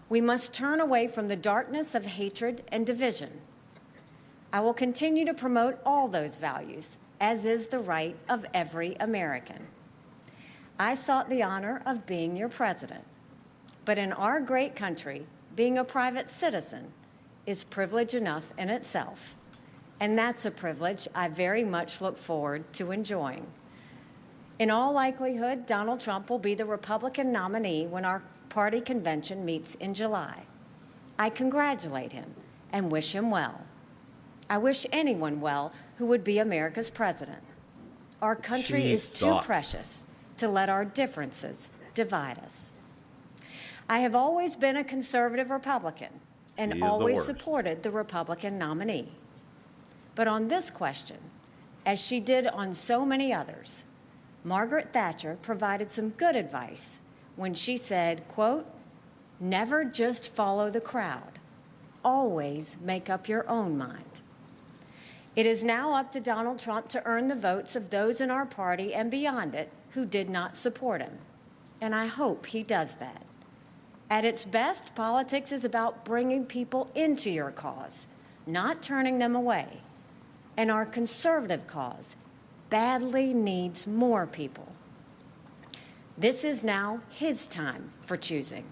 We must turn away from the darkness of hatred and division. I will continue to promote all those values, as is the right of every American. I sought the honor of being your president, but in our great country, being a private citizen is privilege enough in itself, and that's a privilege I very much look forward to enjoying. In all likelihood, Donald Trump will be the Republican nominee when our party convention meets in July. I congratulate him and wish him well. I wish anyone well who would be America's president. Our country is too precious to let our differences divide us. I have always been a conservative Republican and always supported the Republican nominee. But on this question, as she did on so many others, Margaret Thatcher provided some good advice when she said, quote, "Never just follow the crowd. Always make up your own mind." It is now up to Donald Trump to earn the votes of those in our party and beyond it who did not support him. And I hope he does that. At its best, politics is about bringing people into your cause, not turning them away. And our conservative cause badly needs more people. This is now his time for choosing.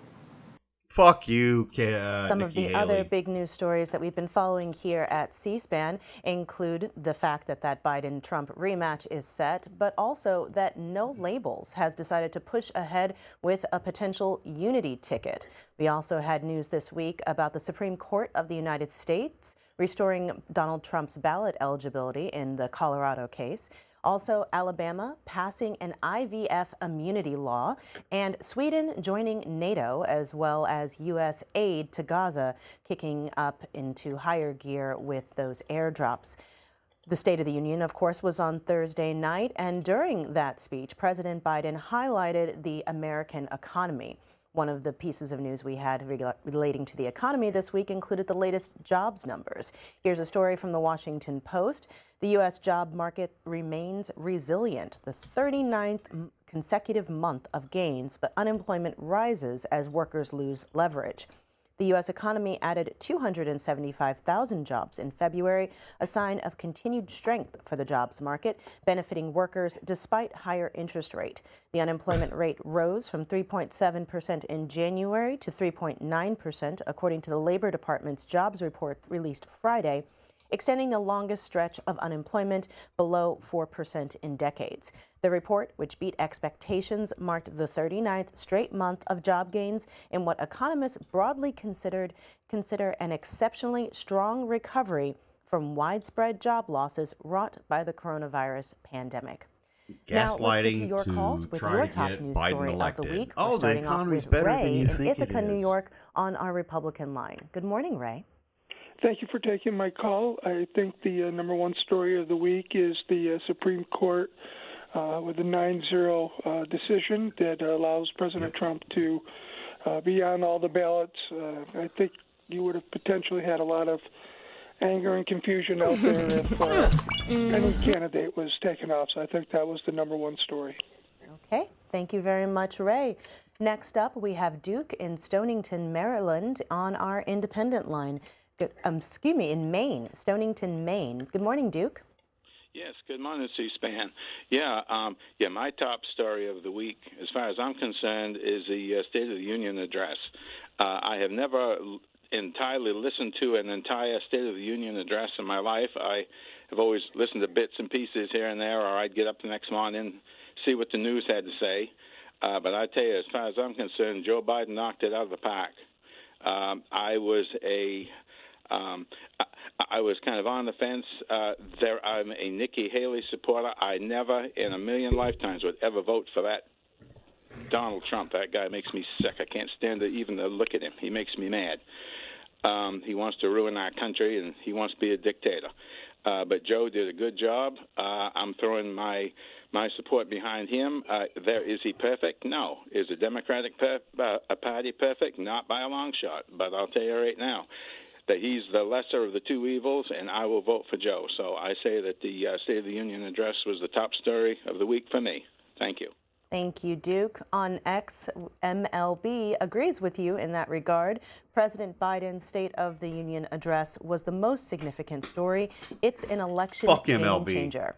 Fuck you, Some Nikki of the Haley. other big news stories that we've been following here at C-SPAN include the fact that Biden-Trump rematch is set, but also that No Labels has decided to push ahead with a potential unity ticket. We also had news this week about the Supreme Court of the United States restoring Donald Trump's ballot eligibility in the Colorado case. Also, Alabama passing an IVF immunity law, and Sweden joining NATO, as well as U.S. aid to Gaza kicking up into higher gear with those airdrops. The State of the Union, of course, was on Thursday night, and during that speech, President Biden highlighted the American economy. One of the pieces of news we had relating to the economy this week included the latest jobs numbers. Here's a story from the Washington Post. The U.S. job market remains resilient, the 39th consecutive month of gains, but unemployment rises as workers lose leverage. The U.S. economy added 275,000 jobs in February, a sign of continued strength for the jobs market, benefiting workers despite higher interest rate. The unemployment rate rose from 3.7% in January to 3.9%, according to the Labor Department's jobs report released Friday, extending the longest stretch of unemployment below 4% in decades. The report, which beat expectations, marked the 39th straight month of job gains in what economists broadly consider an exceptionally strong recovery from widespread job losses wrought by the coronavirus pandemic. Gaslighting now, calls with try your to top get news Biden story elected. of the week. Oh, the economy's better Ray than you think in Ithaca, it is. New York, on our Republican line. Good morning, Ray. Thank you for taking my call. I think the number one story of the week is the Supreme Court with a 9-0 decision that allows President Trump to be on all the ballots. I think you would have potentially had a lot of anger and confusion out there if any candidate was taken off. So I think that was the number one story. Okay. Thank you very much, Ray. Next up, we have Duke in Stonington, Maryland, on our independent line. In Maine, Stonington, Maine. Good morning, Duke. Yes, good morning, C-SPAN. My top story of the week, as far as I'm concerned, is the State of the Union address. I have never entirely listened to an entire State of the Union address in my life. I have always listened to bits and pieces here and there, or I'd get up the next morning, see what the news had to say. But I tell you, as far as I'm concerned, Joe Biden knocked it out of the park. I was kind of on the fence. I'm a Nikki Haley supporter. I never in a million lifetimes would ever vote for that Donald Trump. That guy makes me sick. I can't stand to even look at him. He makes me mad. He wants to ruin our country, and he wants to be a dictator. But Joe did a good job. I'm throwing my support behind him. Is he perfect? No. Is the Democratic Party perfect? Not by a long shot. But I'll tell you right now that he's the lesser of the two evils, and I will vote for Joe. So I say that the State of the Union address was the top story of the week for me. Thank you. Thank you, Duke. On X, MLB agrees with you in that regard. President Biden's State of the Union address was the most significant story. It's an election game changer.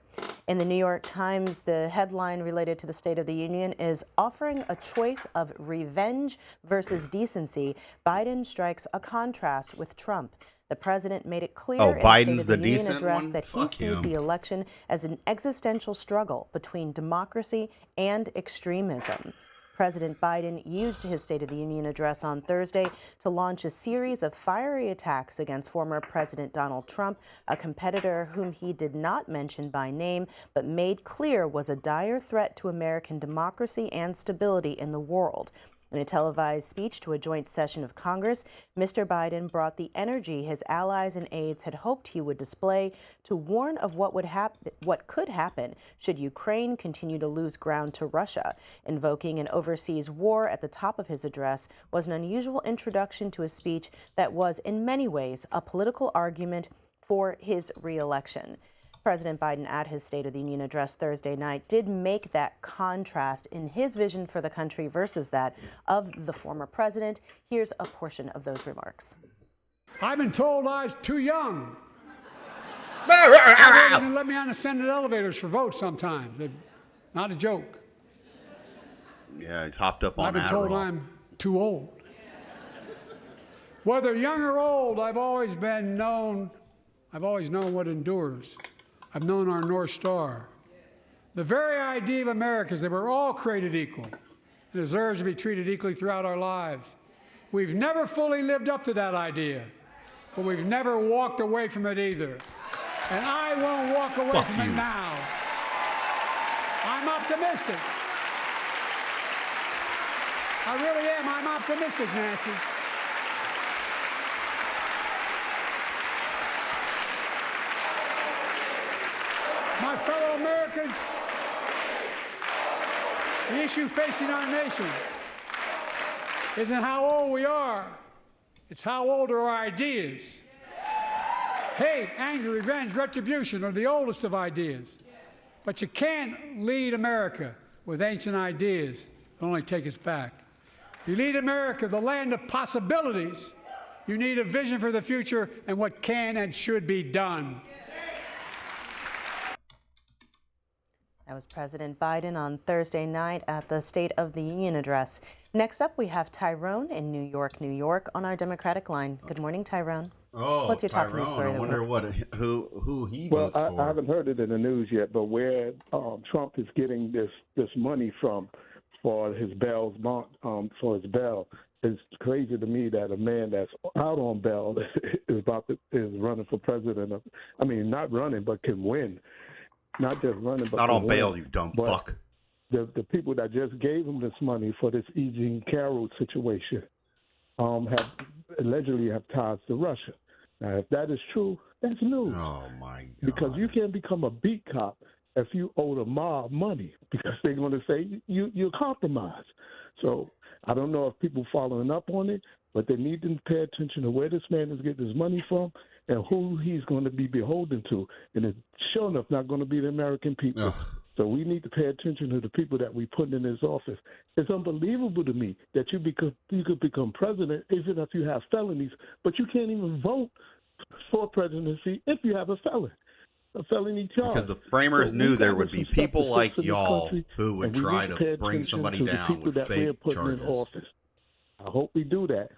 In the New York Times, the headline related to the State of the Union is offering a choice of revenge versus decency. Biden strikes a contrast with Trump. The president made it clear in the State of the Union address that he sees the election as an existential struggle between democracy and extremism. President Biden used his State of the Union address on Thursday to launch a series of fiery attacks against former President Donald Trump, a competitor whom he did not mention by name, but made clear was a dire threat to American democracy and stability in the world. In a televised speech to a joint session of Congress, Mr. Biden brought the energy his allies and aides had hoped he would display to warn of what could happen should Ukraine continue to lose ground to Russia. Invoking an overseas war at the top of his address was an unusual introduction to a speech that was in many ways a political argument for his re-election. President Biden, at his State of the Union address Thursday night, did make that contrast in his vision for the country versus that of the former president. Here's a portion of those remarks. I've been told I was too young. They didn't let me on the Senate elevators for votes sometimes. Not a joke. Yeah, he's hopped up on I've been told I'm too old. Whether young or old, I've always known what endures. I've known our North Star. The very idea of America is that we're all created equal and deserves to be treated equally throughout our lives. We've never fully lived up to that idea, but we've never walked away from it either. And I won't walk away from it now. I'm optimistic. I really am. I'm optimistic, Nancy. My fellow Americans, the issue facing our nation isn't how old we are, it's how old are our ideas. Hate, anger, revenge, retribution are the oldest of ideas. But you can't lead America with ancient ideas that only take us back. You lead America, the land of possibilities. You need a vision for the future and what can and should be done. That was President Biden on Thursday night at the State of the Union address. Next up, we have Tyrone in New York, on our Democratic line. Good morning, Tyrone. Oh, what's your top news story? I wonder who he votes for. I haven't heard it in the news yet, but where Trump is getting this money from for his bail, it's crazy to me that a man that's out on bail is running for president. Not running, but can win. Not just running, but not on bail, you dumb fuck. The people that just gave him this money for this E. Jean Carroll situation allegedly have ties to Russia. Now, if that is true, that's news. Oh my God! Because you can't become a beat cop if you owe the mob money, because they're going to say you're compromised. So I don't know if people following up on it, but they need to pay attention to where this man is getting his money from and who he's going to be beholden to. And it's sure enough not going to be the American people. Ugh. So we need to pay attention to the people that we put in his office. It's unbelievable to me that you could become president even if you have felonies, but you can't even vote for presidency if you have a felony charge. Because the framers knew there would be people like y'all who would try to bring somebody down with fake charges. I hope we do that.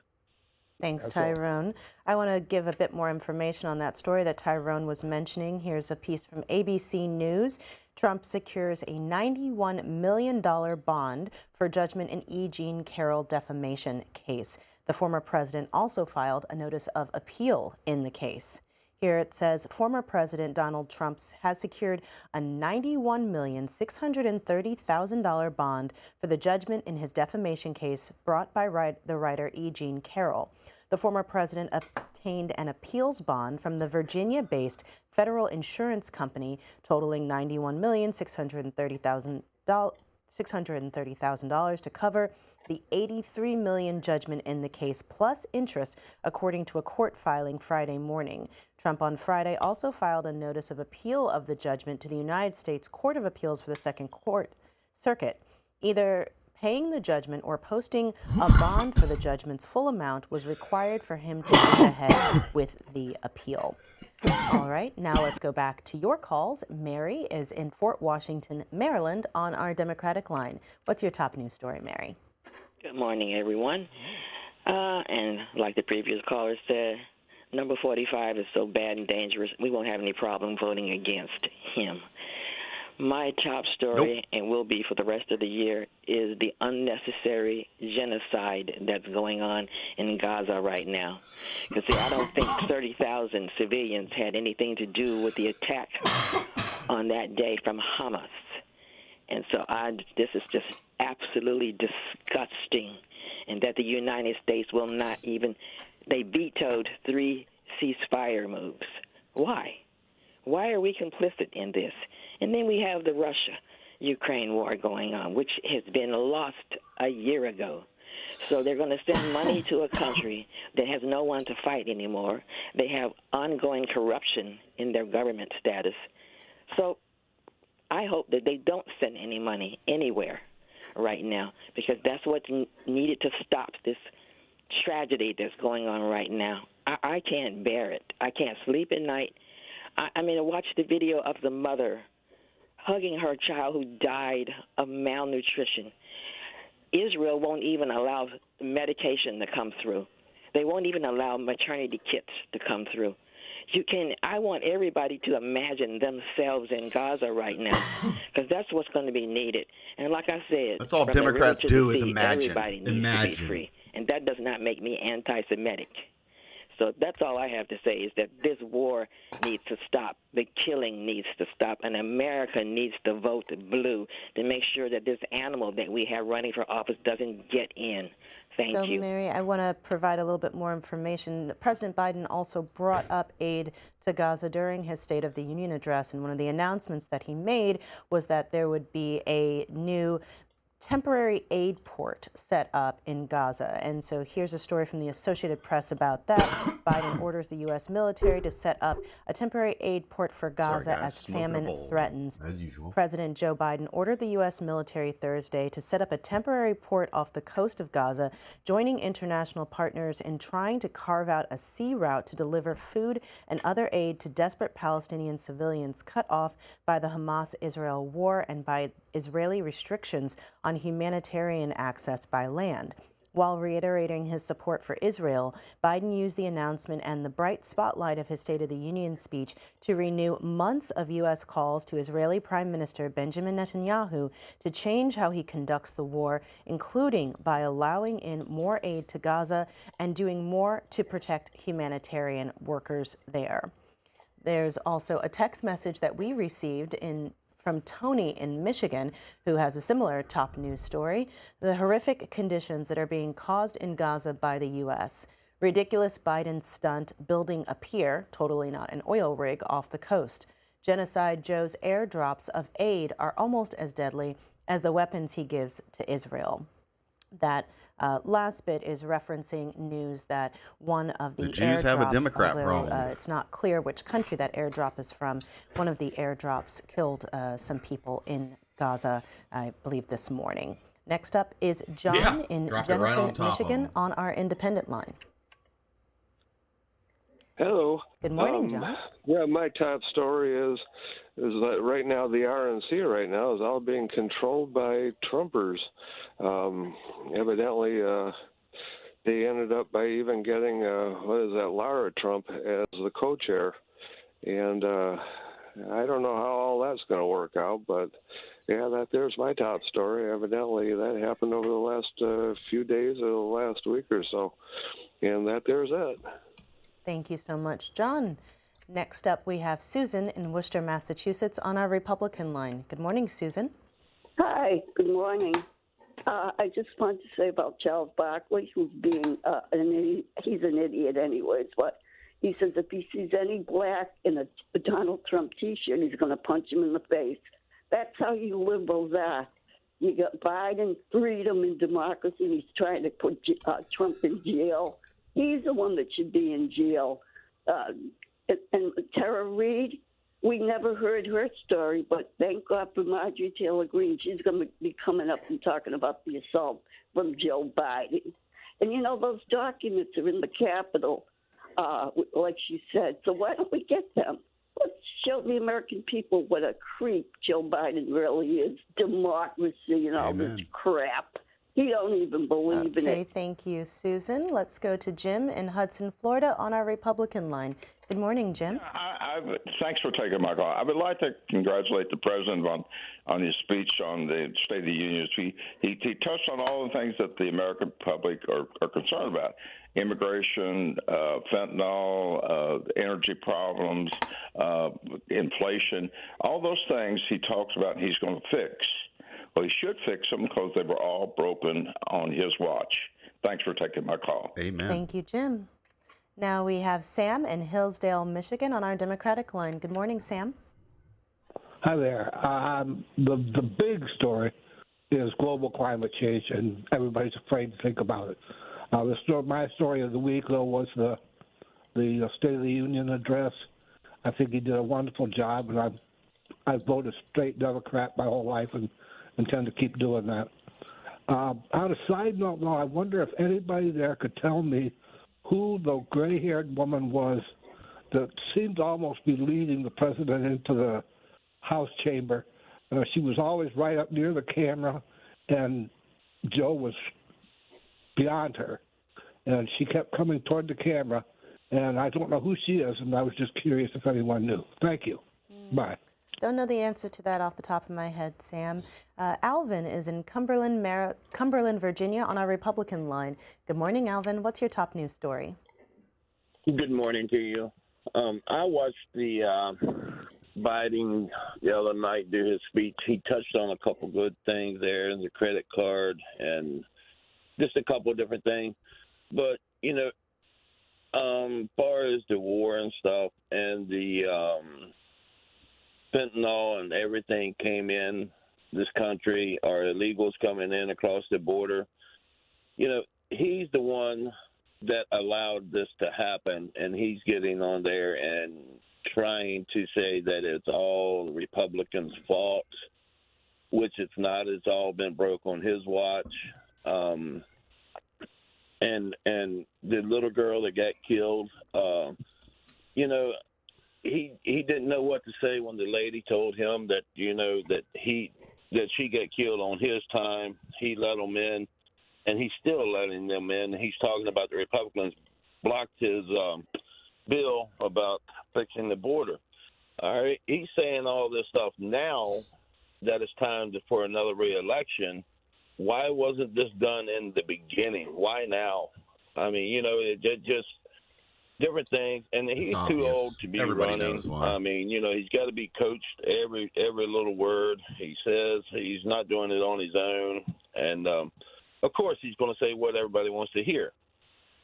Thanks, Tyrone. I want to give a bit more information on that story that Tyrone was mentioning. Here's a piece from ABC News. Trump secures a $91 million bond for judgment in E. Jean Carroll defamation case. The former president also filed a notice of appeal in the case. Here it says, former President Donald Trump has secured a $91,630,000 bond for the judgment in his defamation case brought by the writer E. Jean Carroll. The former president obtained an appeals bond from the Virginia-based federal insurance company totaling $91,630,000 to cover the $83 million judgment in the case, plus interest, according to a court filing Friday morning. Trump on Friday also filed a notice of appeal of the judgment to the United States Court of Appeals for the Second Circuit. Either paying the judgment or posting a bond for the judgment's full amount was required for him to move ahead with the appeal. All right, now let's go back to your calls. Mary is in Fort Washington, Maryland, on our Democratic line. What's your top news story, Mary? Good morning, everyone. And like the previous caller said, number 45 is so bad and dangerous, we won't have any problem voting against him. My top story, and will be for the rest of the year, is the unnecessary genocide that's going on in Gaza right now. Because, see, I don't think 30,000 civilians had anything to do with the attack on that day from Hamas. And so this is just absolutely disgusting, and that the United States will not even, they vetoed 3 ceasefire moves. Why? Why are we complicit in this? And then we have the Russia-Ukraine war going on, which has been lost a year ago. So they're going to send money to a country that has no one to fight anymore. They have ongoing corruption in their government status. So I hope that they don't send any money anywhere right now, because that's what's needed to stop this tragedy that's going on right now. I can't bear it. I can't sleep at night. I mean, I watched the video of the mother hugging her child who died of malnutrition. Israel won't even allow medication to come through. They won't even allow maternity kits to come through. I want everybody to imagine themselves in Gaza right now, because that's what's going to be needed. And like I said, that's all Democrats do is imagine. Everybody needs to be free, and that does not make me anti-Semitic. So that's all I have to say, is that this war needs to stop. The killing needs to stop. And America needs to vote blue to make sure that this animal that we have running for office doesn't get in. Thank you. So, Mary, I want to provide a little bit more information. President Biden also brought up aid to Gaza during his State of the Union address. And one of the announcements that he made was that there would be a new temporary aid port set up in Gaza. And so here's a story from the Associated Press about that. Biden orders the U.S. military to set up a temporary aid port for Gaza as famine threatens. As usual. President Joe Biden ordered the U.S. military Thursday to set up a temporary port off the coast of Gaza, joining international partners in trying to carve out a sea route to deliver food and other aid to desperate Palestinian civilians cut off by the Hamas-Israel war and by Israeli restrictions on humanitarian access by land. While reiterating his support for Israel, Biden used the announcement and the bright spotlight of his State of the Union speech to renew months of U.S. calls to Israeli Prime Minister Benjamin Netanyahu to change how he conducts the war, including by allowing in more aid to Gaza and doing more to protect humanitarian workers there. There's also a text message that we received from Tony in Michigan, who has a similar top news story: the horrific conditions that are being caused in Gaza by the U.S. Ridiculous Biden stunt building a pier, totally not an oil rig, off the coast. Genocide Joe's airdrops of aid are almost as deadly as the weapons he gives to Israel. That last bit is referencing news that one of the Jews have a Democrat problem. It's not clear which country that airdrop is from. One of the airdrops killed some people in Gaza, I believe, this morning. Next up is John in Jenison, Michigan, on our independent line. Hello. Good morning, John. Yeah, my top story is that right now the RNC right now is all being controlled by Trumpers. Evidently, they ended up by even getting Lara Trump as the co-chair, and I don't know how all that's going to work out, but yeah, there's my top story. Evidently, that happened over the last few days or the last week or so, and there's it. Thank you so much, John. Next up, we have Susan in Worcester, Massachusetts, on our Republican line. Good morning, Susan. Hi, good morning. I just wanted to say about Charles Barkley, who's being an idiot. He's an idiot anyways, but he says if he sees any black in a Donald Trump T-shirt, he's going to punch him in the face. That's how you liberals are. You got Biden, freedom and democracy, and he's trying to put Trump in jail. He's the one that should be in jail. And Tara Reid, We never heard her story, but thank God for Marjorie Taylor Greene. She's going to be coming up and talking about the assault from Joe Biden. And, you know, those documents are in the Capitol, like she said. So why don't we get them? Let's show the American people what a creep Joe Biden really is. Democracy and all this crap. He don't even believe in it. Okay, thank you, Susan. Let's go to Jim in Hudson, Florida on our Republican line. Good morning, Jim. Thanks for taking my call. I would like to congratulate the president on his speech on the State of the Union. He touched on all the things that the American public are concerned about: immigration, fentanyl, energy problems, inflation. All those things he talks about he's going to fix. Well, he should fix them because they were all broken on his watch. Thanks for taking my call. Amen. Thank you, Jim. Now we have Sam in Hillsdale, Michigan on our Democratic line. Good morning, Sam. Hi there. The big story is global climate change, and everybody's afraid to think about it. My story of the week, though, was the State of the Union address. I think he did a wonderful job, and I've voted straight Democrat my whole life and intend to keep doing that. On a side note, though, I wonder if anybody there could tell me who the gray-haired woman was that seemed to almost be leading the president into the House chamber. She was always right up near the camera, and Joe was beyond her. And she kept coming toward the camera, and I don't know who she is, and I was just curious if anyone knew. Thank you. Bye. Don't know the answer to that off the top of my head, Sam. Alvin is in Cumberland, Virginia on our Republican line. Good morning, Alvin. What's your top news story? Good morning to you. I watched the Biden the other night do his speech. He touched on a couple good things there, the credit card and just a couple of different things. But, you know, as far as the war and stuff and the fentanyl and everything came in this country, or illegals coming in across the border, you know, he's the one that allowed this to happen, and he's getting on there and trying to say that it's all Republicans' fault, which it's not. It's all been broke on his watch. And the little girl that got killed, you know, he didn't know what to say when the lady told him that, you know, that she got killed on his time. He let them in, and he's still letting them in. He's talking about the Republicans blocked his bill about fixing the border. All right, he's saying all this stuff now that it's time for another re-election. Why wasn't this done in the beginning? Why now? I mean, you know, it just different things, and he's too old to be running. I mean, you know, he's got to be coached every little word he says. He's not doing it on his own, and of course, he's going to say what everybody wants to hear.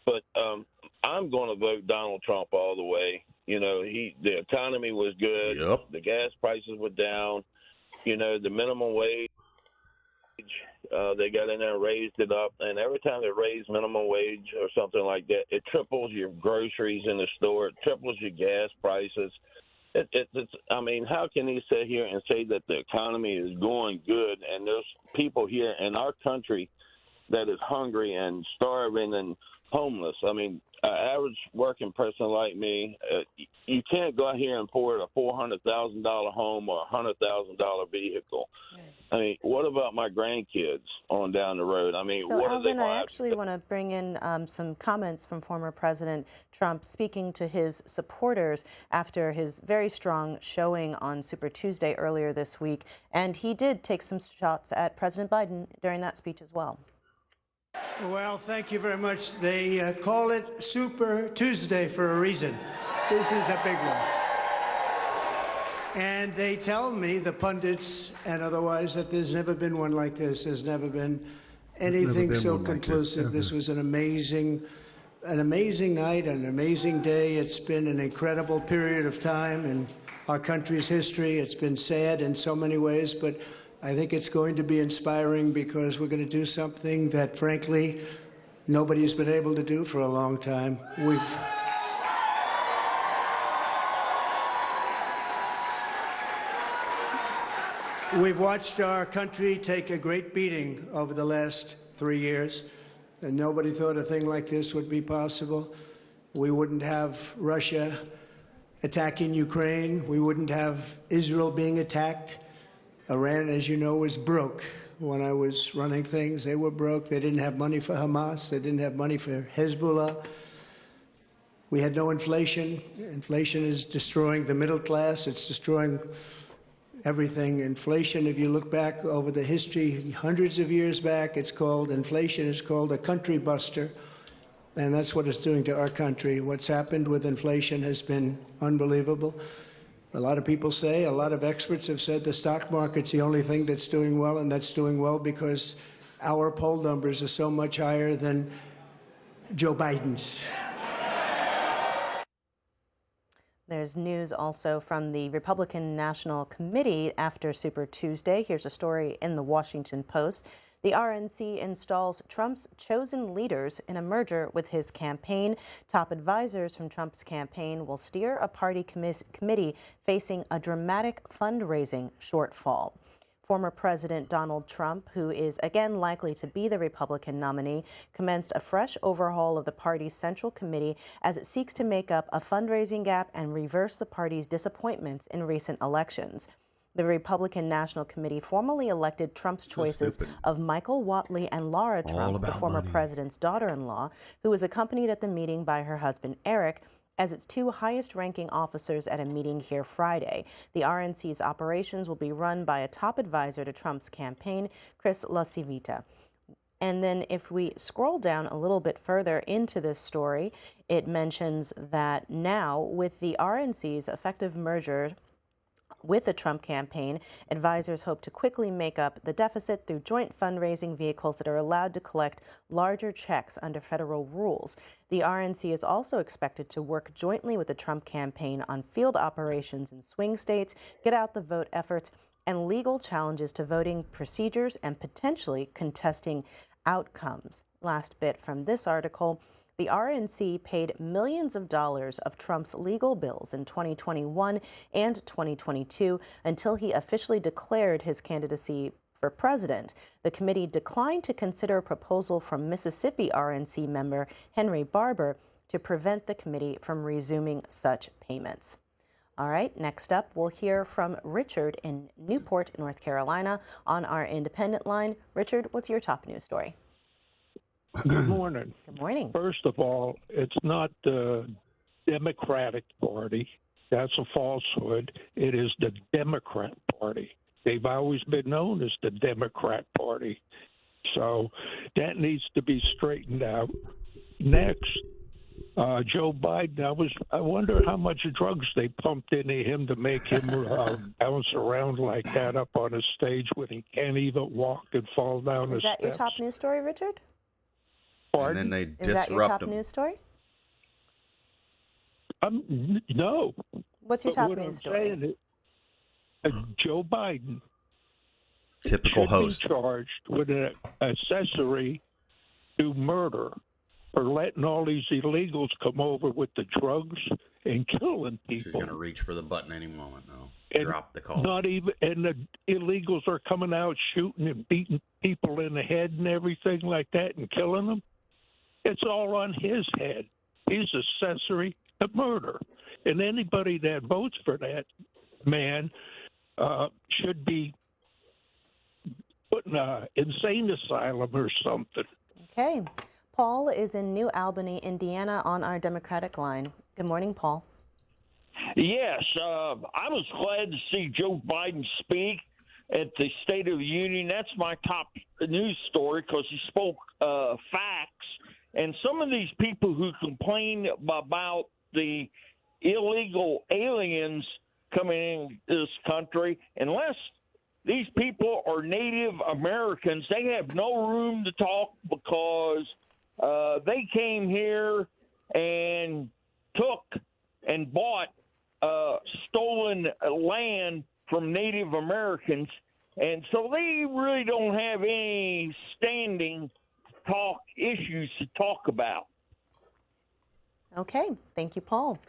But I'm going to vote Donald Trump all the way. You know, the economy was good. Yep. The gas prices were down. You know, the minimum wage. They got in there and raised it up, and every time they raise minimum wage or something like that, it triples your groceries in the store, it triples your gas prices. I mean, how can he sit here and say that the economy is going good, and there's people here in our country that is hungry and starving and homeless? I mean, an average working person like me, you can't go out here and afford a $400,000 home or a $100,000 vehicle. I mean, what about my grandkids on down the road? I mean, so what Alvin, are they I actually want to bring in some comments from former President Trump speaking to his supporters after his very strong showing on Super Tuesday earlier this week. And he did take some shots at President Biden during that speech as well. Well, thank you very much. They call it Super Tuesday for a reason. This is a big one. And they tell me, the pundits and otherwise, that there's never been one like this. There's never been anything so conclusive. This was an amazing night, an amazing day. It's been an incredible period of time in our country's history. It's been sad in so many ways, but I think it's going to be inspiring because we're going to do something that, frankly, nobody's been able to do for a long time. We've watched our country take a great beating over the last 3 years, and nobody thought a thing like this would be possible. We wouldn't have Russia attacking Ukraine. We wouldn't have Israel being attacked. Iran, as you know, was broke. When I was running things, they were broke. They didn't have money for Hamas. They didn't have money for Hezbollah. We had no inflation. Inflation is destroying the middle class. It's destroying everything. Inflation, if you look back over the history, hundreds of years back, inflation is called a country buster. And that's what it's doing to our country. What's happened with inflation has been unbelievable. A lot of people say, a lot of experts have said the stock market's the only thing that's doing well, and that's doing well because our poll numbers are so much higher than Joe Biden's. There's news also from the Republican National Committee after Super Tuesday. Here's a story in the Washington Post. The RNC installs Trump's chosen leaders in a merger with his campaign. Top advisors from Trump's campaign will steer a party committee facing a dramatic fundraising shortfall. Former President Donald Trump, who is again likely to be the Republican nominee, commenced a fresh overhaul of the party's Central Committee as it seeks to make up a fundraising gap and reverse the party's disappointments in recent elections. The Republican National Committee formally elected Trump's choices of Michael Whatley and Laura Trump, the former president's daughter-in-law, who was accompanied at the meeting by her husband Eric, as its two highest-ranking officers at a meeting here Friday. The RNC's operations will be run by a top advisor to Trump's campaign, Chris LaCivita. And then if we scroll down a little bit further into this story, it mentions that now, with the RNC's effective merger with the Trump campaign, advisors hope to quickly make up the deficit through joint fundraising vehicles that are allowed to collect larger checks under federal rules. The RNC is also expected to work jointly with the Trump campaign on field operations in swing states, get out the vote efforts, and legal challenges to voting procedures and potentially contesting outcomes. Last bit from this article. The RNC paid millions of dollars of Trump's legal bills in 2021 and 2022 until he officially declared his candidacy for president. The committee declined to consider a proposal from Mississippi RNC member Henry Barber to prevent the committee from resuming such payments. All right, next up, we'll hear from Richard in Newport, North Carolina, on our independent line. Richard, what's your top news story? Good morning. Good morning. First of all, it's not the Democratic Party. That's a falsehood. It is the Democrat Party. They've always been known as the Democrat Party. So that needs to be straightened out. Next, Joe Biden, I wonder how much drugs they pumped into him to make him bounce around like that up on a stage when he can't even walk and fall down the steps. Is that your top news story, Richard? Pardon? And then they disrupt him. Is that your top news story? No. What's your top news story? Joe Biden typical host be charged with an accessory to murder for letting all these illegals come over with the drugs and killing people. She's going to reach for the button any moment now. Drop the call. And the illegals are coming out shooting and beating people in the head and everything like that and killing them. It's all on his head. He's accessory to murder. And anybody that votes for that man should be put in an insane asylum or something. Okay. Paul is in New Albany, Indiana, on our Democratic line. Good morning, Paul. Yes, I was glad to see Joe Biden speak at the State of the Union. That's my top news story because he spoke facts. And some of these people who complain about the illegal aliens coming into this country, unless these people are Native Americans, they have no room to talk because they came here and took and bought stolen land from Native Americans. And so they really don't have any standing issues to talk about. Okay. Thank you, Paul.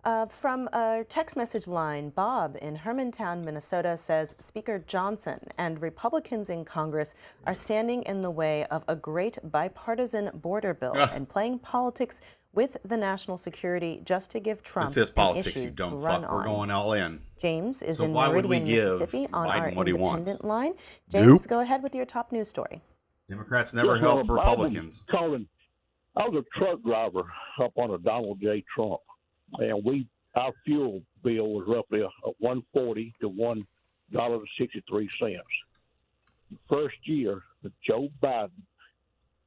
From a text message line, Bob in Hermantown, Minnesota says Speaker Johnson and Republicans in Congress are standing in the way of a great bipartisan border bill and playing politics with the national security just to give Trump This is politics, an you issue dumb to run fuck. We're on. going all in. James is So in why would we Meridian, give Mississippi on our Biden what he wants? independent line. James, Nope. go ahead with your top news story. Democrats never help Republicans. I was a truck driver up on a Donald J. Trump, and our fuel bill was roughly $1.40 to $1.63. The first year with Joe Biden,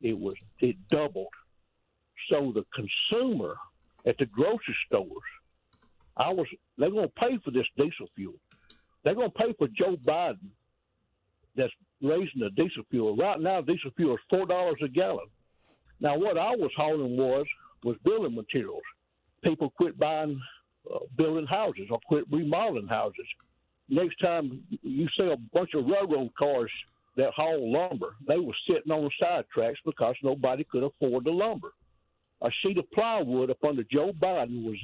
it doubled. So the consumer at the grocery stores, they're going to pay for this diesel fuel. They're going to pay for Joe Biden that's raising the diesel fuel. Right now, diesel fuel is $4 a gallon. Now, what I was hauling was building materials. People quit buying building houses or quit remodeling houses. Next time you see a bunch of railroad cars that haul lumber, they were sitting on the side tracks because nobody could afford the lumber. A sheet of plywood up under Joe Biden was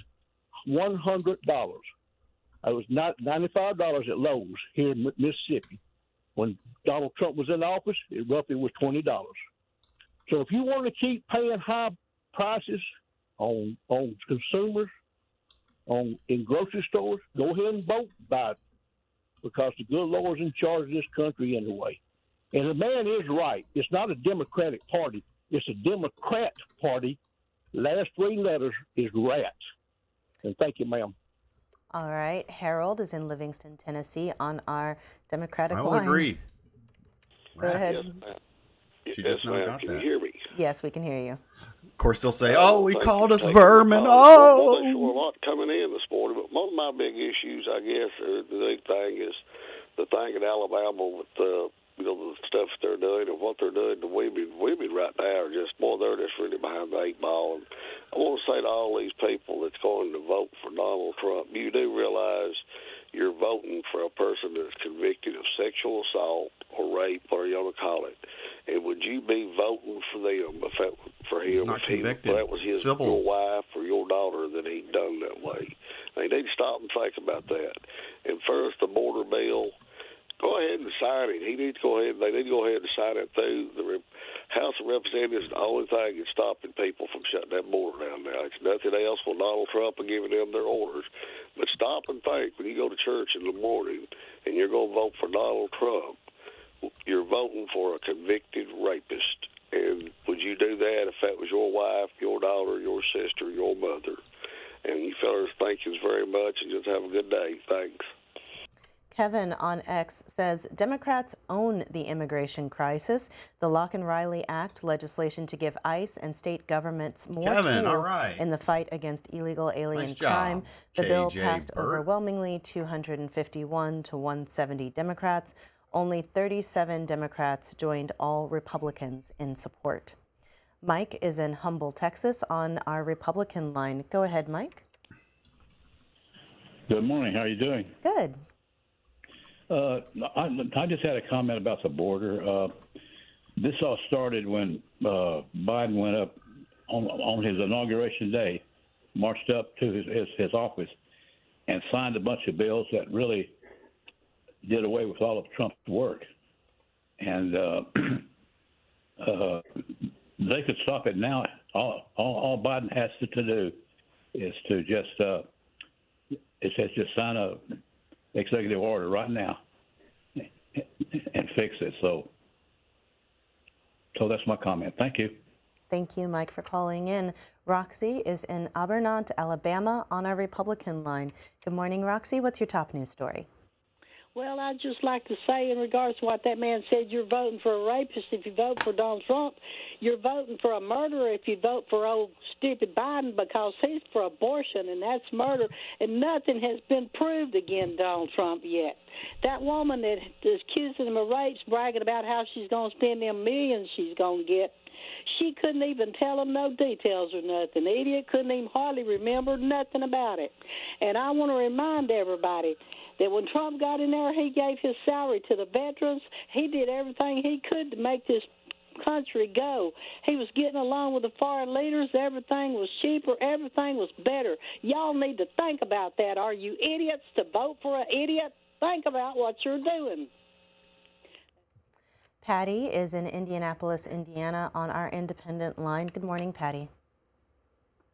$100. It was $95 at Lowe's here in Mississippi. When Donald Trump was in office, it roughly was $20. So if you want to keep paying high prices on consumers, in grocery stores, go ahead and vote Biden, because the good Lord's in charge of this country anyway. And the man is right. It's not a Democratic Party. It's a Democrat Party. Last three letters is rat. And thank you, ma'am. All right. Harold is in Livingston, Tennessee on our Democratic line. I will agree. Go ahead. She just now got Can that. you hear me? Yes, we can hear you. Of course, they'll say, he Thank called you us for taking vermin. the call. Well, there's a Oh! lot coming in this morning, but one of my big issues, I guess, or the big thing is the thing in Alabama with the stuff they're doing and what they're doing to women. Women right now are just, they're just really behind the eight ball. And I want to say to all these people that's going to vote for Donald Trump, you do realize you're voting for a person that's convicted of sexual assault or rape, or you want to call it. And would you be voting for them for him? He's not convicted. That was his your wife or your daughter that he'd done that way. They need to stop and think about that. And first, the border bill. Go ahead and sign it. They need to go ahead and sign it through. The House of Representatives is the only thing that's stopping people from shutting that border down now. It's nothing else for Donald Trump and giving them their orders. But stop and think, when you go to church in the morning and you're going to vote for Donald Trump, you're voting for a convicted rapist. And would you do that if that was your wife, your daughter, your sister, your mother? And you fellas, thank you very much, and just have a good day. Thanks. Kevin on X says Democrats own the immigration crisis. The Locke and Riley Act, legislation to give ICE and state governments more tools in the fight against illegal alien crime. The bill passed overwhelmingly, 251 to 170 Democrats. Only 37 Democrats joined all Republicans in support. Mike is in Humble, Texas on our Republican line. Go ahead, Mike. Good morning. How are you doing? Good. I just had a comment about the border. This all started when Biden went up on his inauguration day, marched up to his office, and signed a bunch of bills that really did away with all of Trump's work. And they could stop it now. All Biden has to do is to just sign a executive order right now and fix it. So that's my comment. Thank you. Thank you, Mike, for calling in. Roxy is in Abernant, Alabama on our Republican line. Good morning, Roxy. What's your top news story? Well, I'd just like to say in regards to what that man said, you're voting for a rapist if you vote for Donald Trump. You're voting for a murderer if you vote for old stupid Biden, because he's for abortion, and that's murder. And nothing has been proved against Donald Trump yet. That woman that is accusing him of rapes, bragging about how she's going to spend them millions she's going to get, she couldn't even tell him no details or nothing. The idiot couldn't even hardly remember nothing about it. And I want to remind everybody that when Trump got in there, he gave his salary to the veterans. He did everything he could to make this country go? He was getting along with the foreign leaders. Everything was cheaper. Everything was better. Y'all need to think about that. Are you idiots to vote for an idiot? Think about what you're doing. Patty is in Indianapolis, Indiana, on our independent line. Good morning, Patty.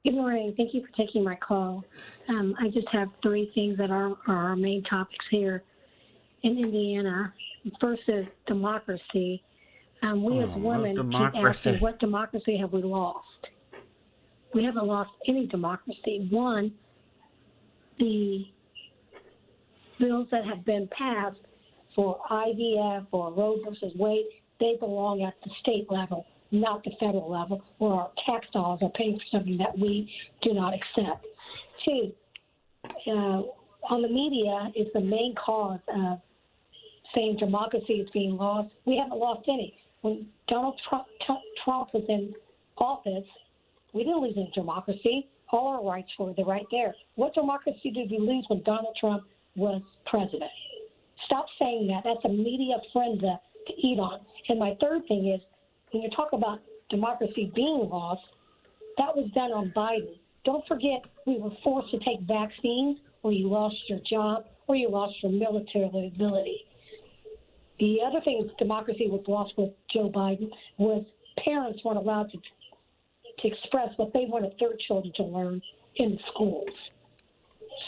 Good morning. Thank you for taking my call. I just have three things that are our main topics here in Indiana. First is democracy. We as women keep asking, what democracy have we lost? We haven't lost any democracy. One, the bills that have been passed for IVF or Roe versus Wade, they belong at the state level, not the federal level, where our tax dollars are paying for something that we do not accept. Two, on the media is the main cause of saying democracy is being lost. We haven't lost any. When Donald Trump was in office, we didn't lose any democracy. All our rights were right there. What democracy did we lose when Donald Trump was president? Stop saying that. That's a media frenzy to eat on. And my third thing is, when you talk about democracy being lost, that was done on Biden. Don't forget, we were forced to take vaccines, or you lost your job, or you lost your military ability. The other thing is democracy was lost with Joe Biden was parents weren't allowed to express what they wanted their children to learn in the schools.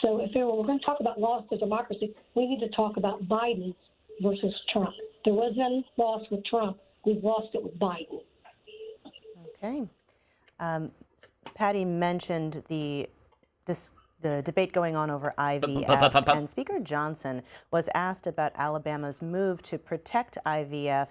So if we're going to talk about loss of democracy, we need to talk about Biden versus Trump. There was none loss with Trump. We've lost it with Biden. Okay. Patty mentioned the debate going on over IVF, and Speaker Johnson was asked about Alabama's move to protect IVF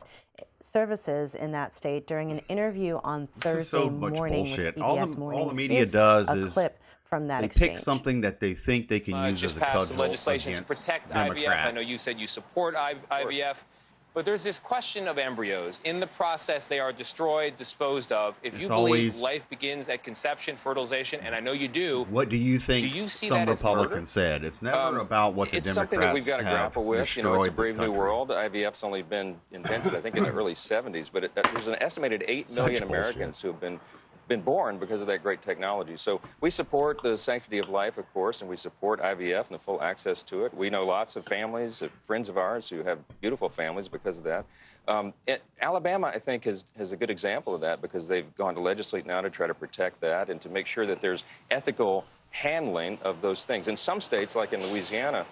services in that state during an interview on Thursday morning with CBS Morning. All the media does is clip from that they exchange. pick something that they think they can use as a cudgel some legislation to protect Democrats. IVF. I know you said you support IVF. But there's this question of embryos. In the process, they are destroyed, disposed of. If you believe life begins at conception, fertilization, and I know you do. What do you think see some that as Republicans said? It's never about what the it's Democrats something that we've got to grapple with. destroyed You know, it's a brave this new country. world. IVF's only been invented, I think, in the early 70s. But there's an estimated 8 million Americans who have been born because of that great technology. So we support the sanctity of life, of course, and we support IVF and the full access to it. We know lots of families, friends of ours, who have beautiful families because of that. Alabama, I think, has a good example of that because they've gone to legislate now to try to protect that and to make sure that there's ethical handling of those things. In some states, like in Louisiana,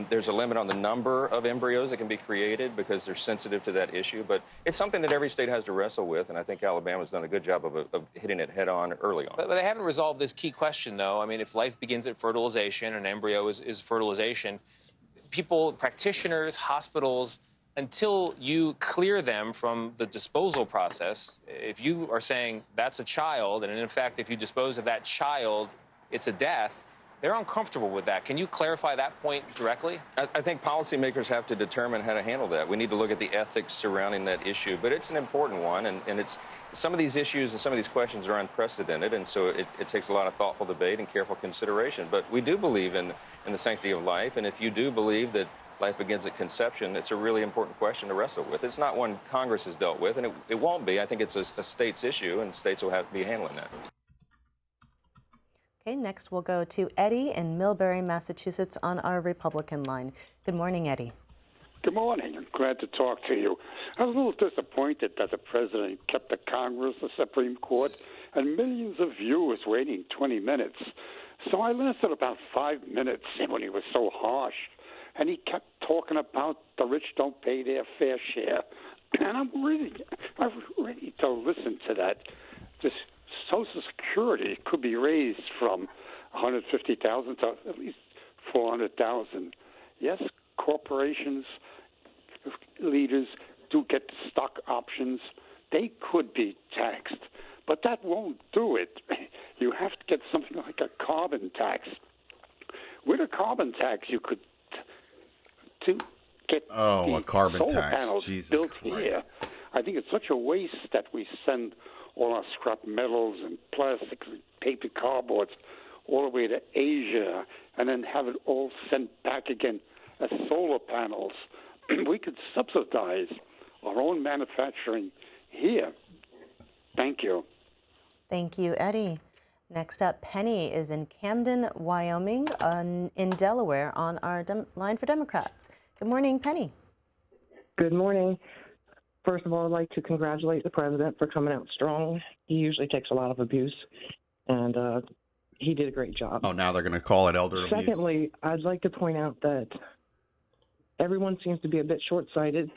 there's a limit on the number of embryos that can be created because they're sensitive to that issue. But it's something that every state has to wrestle with, and I think Alabama's done a good job of hitting it head on early on. But they haven't resolved this key question, though. I mean, if life begins at fertilization, an embryo is fertilization, people, practitioners, hospitals, until you clear them from the disposal process, if you are saying that's a child, and in fact, if you dispose of that child, it's a death, they're uncomfortable with that. Can you clarify that point directly? I think policymakers have to determine how to handle that. We need to look at the ethics surrounding that issue, but it's an important one, and it's some of these issues and some of these questions are unprecedented, and so it takes a lot of thoughtful debate and careful consideration. But we do believe in the sanctity of life, and if you do believe that life begins at conception, it's a really important question to wrestle with. It's not one Congress has dealt with, and it won't be. I think it's a state's issue, and states will have to be handling that. Okay, next we'll go to Eddie in Millbury, Massachusetts on our Republican line. Good morning, Eddie. Good morning. I'm glad to talk to you. I was a little disappointed that the president kept the Congress, the Supreme Court, and millions of viewers waiting 20 minutes. So I lasted about 5 minutes when he was so harsh. And he kept talking about the rich don't pay their fair share. And I'm ready to listen to that. This Social Security could be raised from $150,000 to at least $400,000. Yes, corporations, leaders do get stock options. They could be taxed, but that won't do it. You have to get something like a carbon tax. With a carbon tax, you could to get a carbon solar tax. panels Jesus built Christ. here. I think it's such a waste that we send all our scrap metals and plastics and paper cardboards all the way to Asia and then have it all sent back again as solar panels. We could subsidize our own manufacturing here. Thank you. Thank you, Eddie. Next up, Penny is in Camden, Wyoming, in Delaware, on our line for Democrats. Good morning, Penny. Good morning. First of all, I'd like to congratulate the president for coming out strong. He usually takes a lot of abuse, and he did a great job. Oh, now they're going to call it elder abuse. Secondly, I'd like to point out that everyone seems to be a bit short-sighted.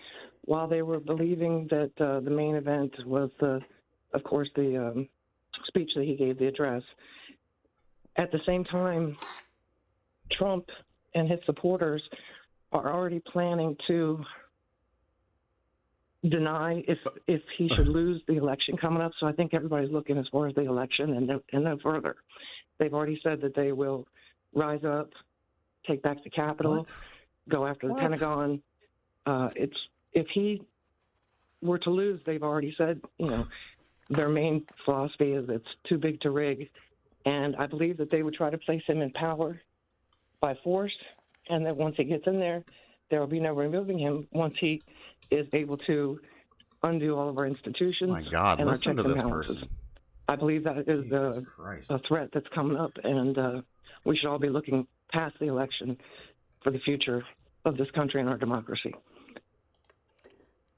While they were believing that the main event was, of course, the speech that he gave, the address, at the same time, Trump and his supporters are already planning to deny if he should lose the election coming up. So I think everybody's looking as far as the election and no further. They've already said that they will rise up, take back the Capitol, go after the Pentagon. If he were to lose, they've already said, their main philosophy is it's too big to rig. And I believe that they would try to place him in power by force, and that once he gets in there, there will be no removing him once he is able to undo all of our institutions. My God, and listen to our checks this and balances. person. I believe that is a threat that's coming up, and we should all be looking past the election for the future of this country and our democracy.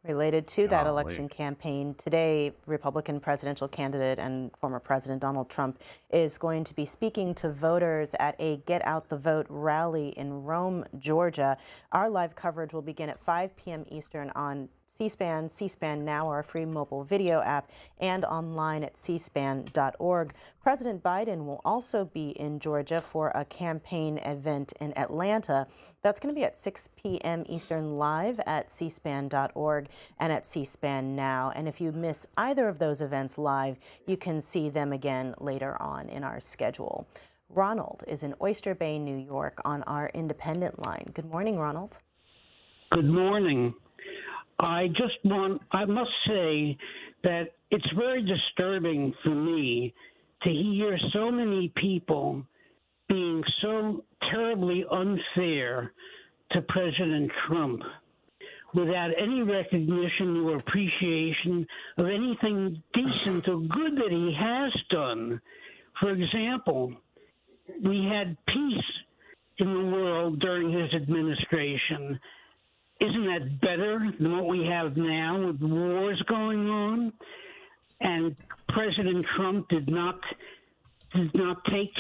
Related to that election campaign, today, Republican presidential candidate and former President Donald Trump is going to be speaking to voters at a Get Out the Vote rally in Rome, Georgia. Our live coverage will begin at 5 p.m. Eastern on C-SPAN, C-SPAN Now, our free mobile video app, and online at cspan.org. President Biden will also be in Georgia for a campaign event in Atlanta. That's going to be at 6 p.m. Eastern live at cspan.org and at C-SPAN Now. And if you miss either of those events live, you can see them again later on in our schedule. Ronald is in Oyster Bay, New York, on our independent line. Good morning, Ronald. Good morning. I must say that it's very disturbing for me to hear so many people being so terribly unfair to President Trump without any recognition or appreciation of anything decent or good that he has done. For example, we had peace in the world during his administration. Isn't that better than what we have now with wars going on? And President Trump did not take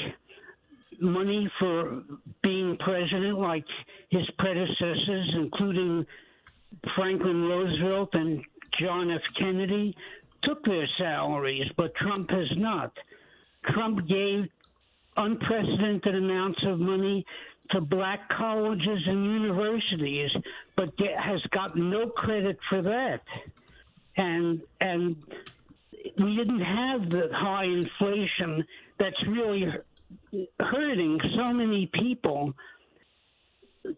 money for being president like his predecessors, including Franklin Roosevelt and John F. Kennedy, took their salaries, but Trump has not. Trump gave unprecedented amounts of money to black colleges and universities, but has gotten no credit for that. And we didn't have the high inflation that's really hurting so many people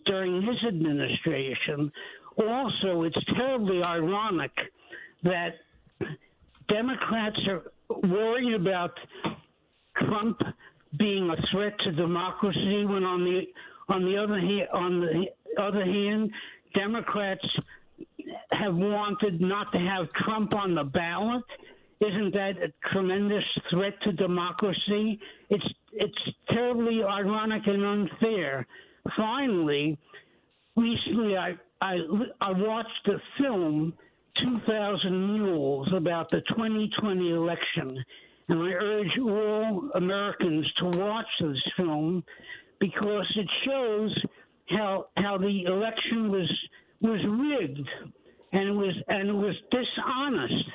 during his administration. Also, it's terribly ironic that Democrats are worried about Trump being a threat to democracy, when on the other hand, Democrats have wanted not to have Trump on the ballot. Isn't that a tremendous threat to democracy? It's terribly ironic and unfair. Finally, recently I watched the film 2,000 Mules about the 2020 election. And I urge all Americans to watch this film because it shows how the election was rigged and it was dishonest.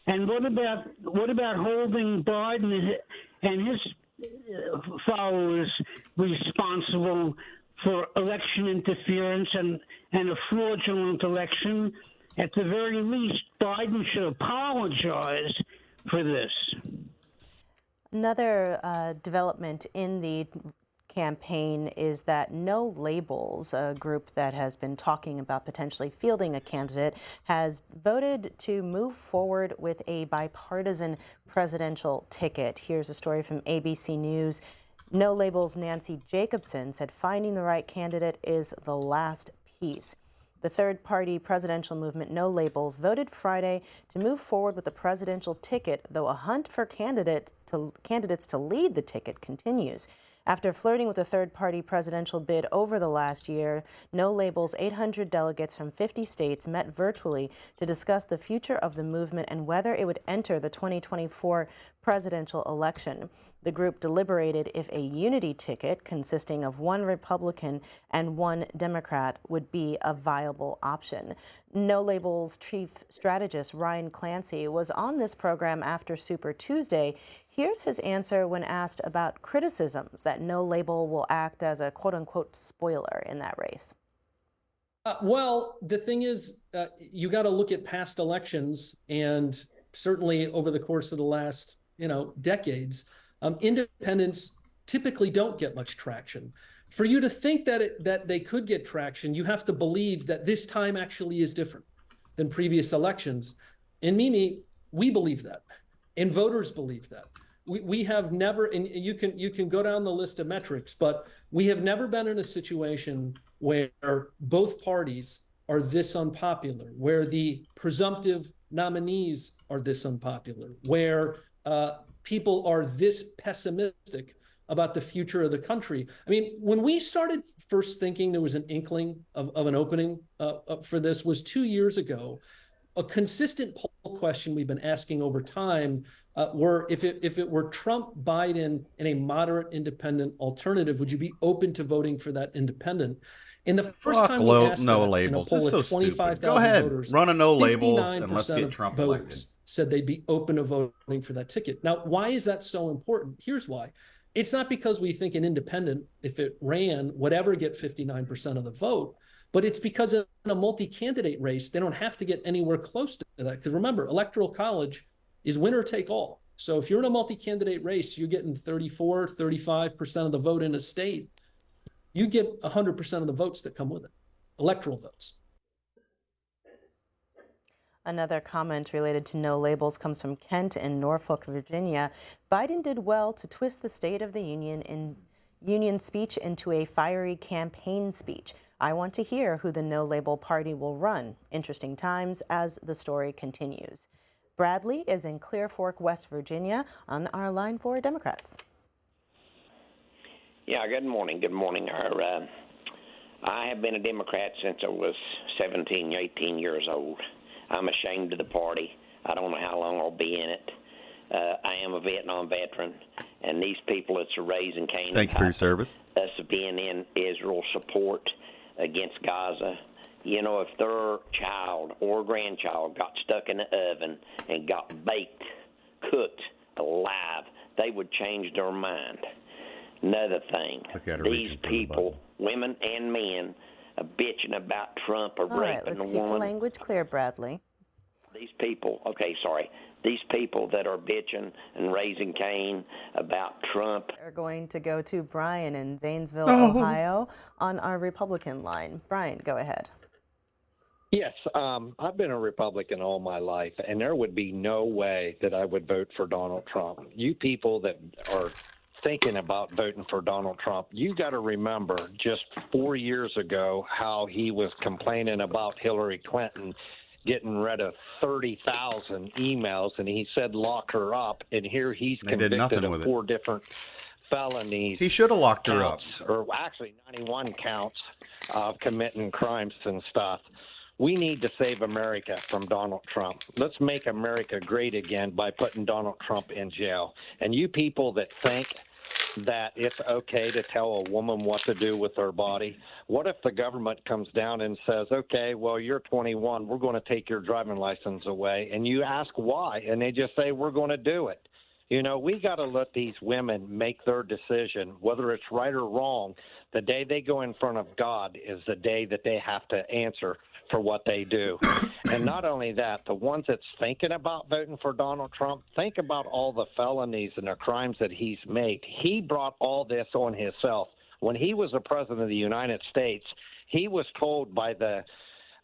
And what about holding Biden and his followers responsible for election interference and a fraudulent election? At the very least, Biden should apologize for this. Another development in the campaign is that No Labels, a group that has been talking about potentially fielding a candidate, has voted to move forward with a bipartisan presidential ticket. Here's a story from ABC News. No Labels' Nancy Jacobson said finding the right candidate is the last piece. The third-party presidential movement No Labels voted Friday to move forward with the presidential ticket, though a hunt for candidates to lead the ticket continues. After flirting with a third-party presidential bid over the last year, No Labels' 800 delegates from 50 states met virtually to discuss the future of the movement and whether it would enter the 2024 presidential election. The group deliberated if a unity ticket consisting of one Republican and one Democrat would be a viable option. No Labels chief strategist Ryan Clancy was on this program after Super Tuesday. Here's his answer when asked about criticisms that No Label will act as a quote-unquote spoiler in that race. Well, the thing is, you got to look at past elections, and certainly over the course of the last, decades, independents typically don't get much traction. For you to think that they could get traction, you have to believe that this time actually is different than previous elections. And Mimi, we believe that, and voters believe that. We have never, and you can go down the list of metrics, but we have never been in a situation where both parties are this unpopular, where the presumptive nominees are this unpopular, where people are this pessimistic about the future of the country. I mean, when we started first thinking there was an inkling of an opening for this was 2 years ago. A consistent poll question we've been asking over time were if it were Trump, Biden, and a moderate independent alternative, would you be open to voting for that independent? And the first time we asked No that Labels. in a poll It's so of 25,000 stupid. Go ahead, voters, run a No Labels, and let's 59% get of Trump voters elected. said they'd be open to voting for that ticket. Now, why is that so important? Here's why. It's not because we think an independent, if it ran, would ever get 59% of the vote, but it's because in a multi-candidate race, they don't have to get anywhere close to that. Because remember, electoral college is winner take all. So if you're in a multi-candidate race, you're getting 34, 35% of the vote in a state. You get 100% of the votes that come with it, electoral votes. Another comment related to No Labels comes from Kent in Norfolk, Virginia. Biden did well to twist the State of the Union speech into a fiery campaign speech. I want to hear who the No Label party will run. Interesting times as the story continues. Bradley is in Clear Fork, West Virginia, on our line for Democrats. Yeah, good morning. Good morning. I have been a Democrat since I was 17, 18 years old. I'm ashamed of the party. I don't know how long I'll be in it. I am a Vietnam veteran, and these people that's raising Cain. Thank you for your service. Us being in Israel support against Gaza. You know, if their child or grandchild got stuck in the oven and got baked, cooked alive, they would change their mind. Another thing, these people, women and men, are bitching about Trump or raping let's a keep woman. the language clear, Bradley. These people, these people that are bitching and raising Cain about Trump. We're going to go to Brian in Zanesville, Ohio, on our Republican line. Brian, go ahead. Yes, I've been a Republican all my life, and there would be no way that I would vote for Donald Trump. You people that are thinking about voting for Donald Trump, you got to remember just 4 years ago how he was complaining about Hillary Clinton getting rid of 30,000 emails, and he said lock her up, and here he's convicted of 4 different felonies. He should have locked her up. Or actually 91 counts of committing crimes and stuff. We need to save America from Donald Trump. Let's make America great again by putting Donald Trump in jail. And you people that think that it's okay to tell a woman what to do with her body, what if the government comes down and says, okay, well, you're 21, we're going to take your driving license away, and you ask why, and they just say, we're going to do it. You know, we got to let these women make their decision, whether it's right or wrong. The day they go in front of God is the day that they have to answer for what they do. And not only that, the ones that's thinking about voting for Donald Trump, think about all the felonies and the crimes that he's made. He brought all this on himself. When he was the president of the United States, he was told by the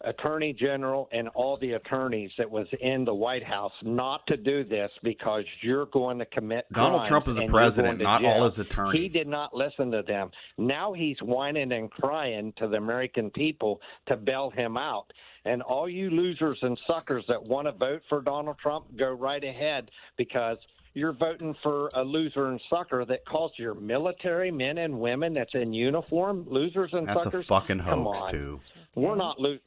Attorney General and all the attorneys that was in the White House not to do this because you're going to commit Donald crimes Trump is the and you're president, going to not jail. all his attorneys. He did not listen to them. Now he's whining and crying to the American people to bail him out. And all you losers and suckers that want to vote for Donald Trump, go right ahead, because you're voting for a loser and sucker that calls your military men and women that's in uniform losers and That's suckers. a fucking Come hoax, on. too. We're not losers.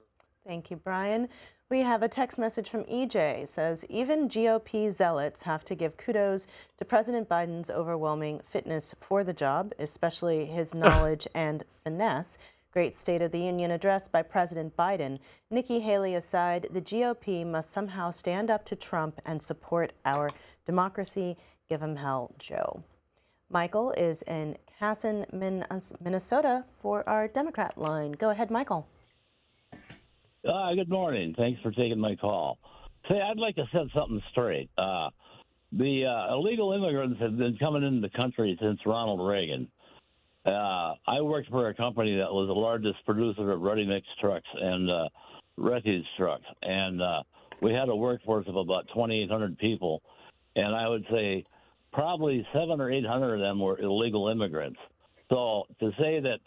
Thank you, Brian. We have a text message from EJ. It says, even GOP zealots have to give kudos to President Biden's overwhelming fitness for the job, especially his knowledge and finesse. Great State of the Union address by President Biden. Nikki Haley aside, the GOP must somehow stand up to Trump and support our democracy. Give him hell, Joe. Michael is in Casson, Minnesota for our Democrat line. Go ahead, Michael. Good morning. Thanks for taking my call. Say, I'd like to set something straight. The illegal immigrants have been coming into the country since Ronald Reagan. I worked for a company that was the largest producer of ready-mix trucks and refuse trucks, and we had a workforce of about 2,800 people, and I would say probably 700 or 800 of them were illegal immigrants. So to say that